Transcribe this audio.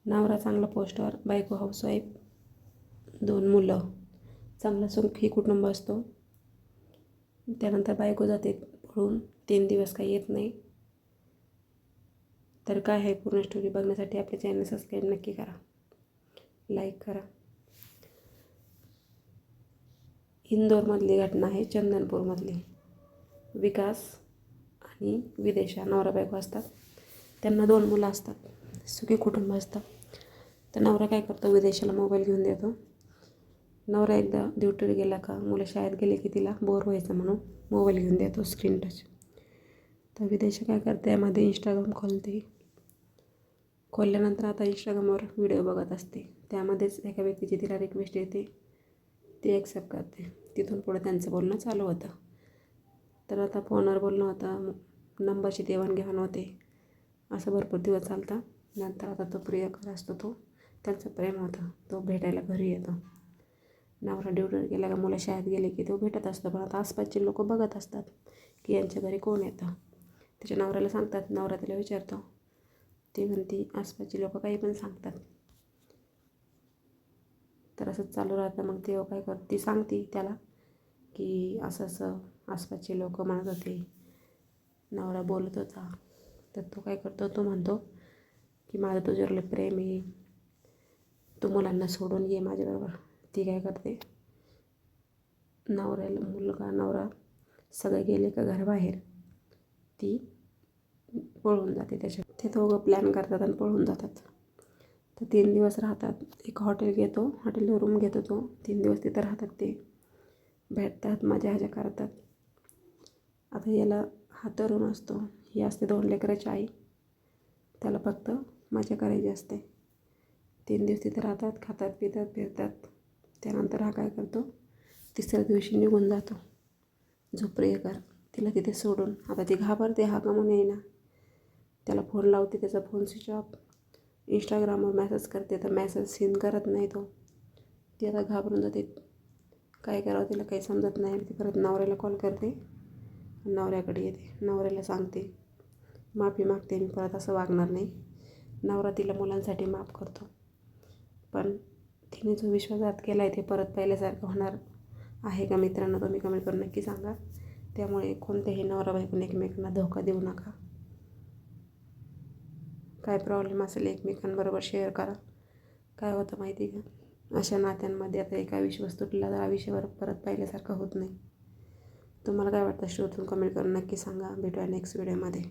नवरा चांगला पोस्टवर, बायको हाऊसवाईफ, 2 मुलं, चांगला सुखी कुटुंब असतो. त्यानंतर बायको जाते पळून, 3 दिवस काही येत नाही. तर काय आहे पूर्ण स्टोरी बघण्यासाठी आपल्या चॅनल सबस्क्राईब नक्की करा, लाईक करा. इंदोरमधली घटना आहे, चंदनपूरमधली. विकास आणि विदेशा नवरा बायको असतात. त्यांना 2 मुलं असतात, सुखी कुटुंब असतं. तर नवरा काय करतो, विदेशाला मोबाईल घेऊन देतो. नवरा एकदा ड्युटीवर गेला का, मुलं शाळेत गेले की तिला बोर व्हायचं म्हणून मोबाईल घेऊन देतो स्क्रीन टच. तर विदेशा काय करते, यामध्ये इंस्टाग्राम खोलते. खोलल्यानंतर आता इंस्टाग्रामवर व्हिडिओ बघत असते. त्यामध्येच एका व्यक्तीची तिला रिक्वेस्ट येते, ती ॲक्सेप्ट करते. तिथून पुढे त्यांचं बोलणं चालू होतं. तर आता फोनवर बोलणं होतं, नंबरची देवाणघेवाण होते. असं भरपूर दिवस चालतं. नंतर आता तो प्रियकर असतो, तो त्यांचं प्रेम होतं, तो भेटायला घरी येतो. नवरा ड्युटीवर गेला का, मुलं शाळेत गेले की तो भेटत असतो. पण आता आसपासचे लोक बघत असतात की यांच्या घरी कोण येतं. त्याच्या नवऱ्याला सांगतात. नवरा तिला विचारतो, ती म्हणती आसपासची लोक काही पण सांगतात. तर असंच चालू राहतं. मग तेव्हा काय करते, ती सांगते त्याला की असं असं आसपासचे लोक म्हणत होते, नवरा बोलत होता. तर तो काय करतो, तो म्हणतो की माझं तुझ्यावर लय प्रेम आहे, तू मुलांना सोडून ये माझ्याबरोबर. ती काय करते, नवरा सगळे गेले का घराबाहेर, ती पळून जाते त्याच्या. ते दोघं प्लॅन करतात आणि पळून जातात. तर 3 दिवस राहतात. एक हॉटेलवर रूम घेतो तो. 3 दिवस तिथं राहतात. ते भेटतात, मजा करतात. आता याला हा तरुण असतो, ही असते 2 लेकराची आई. त्याला फक्त मजा करायची असते. 3 दिवस तिथं राहतात, खातात पितात फिरतात. त्यानंतर हा काय करतो, 3ऱ्या दिवशी निघून जातो. जो प्रियकर तिला तिथे सोडून. आता ती घाबरते, हा का म्हणून येईना. त्याला फोन लावते, त्याचा फोन स्विच ऑफ. इंस्टाग्रामवर मेसेज करते, तर मेसेज सीन करत नाही तो. ती आता घाबरून जाते, काय करावं तिला काही समजत नाही. ती परत नवऱ्याला कॉल करते, नवऱ्याकडे येते. नवऱ्याला सांगते, माफी मागते, मी परत असं वागणार नाही. नवरा तिला मुलांसाठी माफ करतो. पण तिने जो विश्वासघात केला आहे ते परत पहिल्यासारखं होणार आहे का मित्रांनो, तुम्ही कमेंट करून नक्की सांगा. त्यामुळे कोणत्याही नवरा बायकोने एकमेकांना धोका देऊ नका. काय प्रॉब्लेम असेल एकमेकांबरोबर शेअर करा. काय होतं माहिती का, अशा नात्यांमध्ये आता एका विश्वास तुटला तर आयुष्यावर परत पहिल्यासारखं होत नाही. तुम्हाला काय वाटतं, शोधून कमेंट करून नक्की सांगा. भेटूया नेक्स्ट व्हिडिओमध्ये.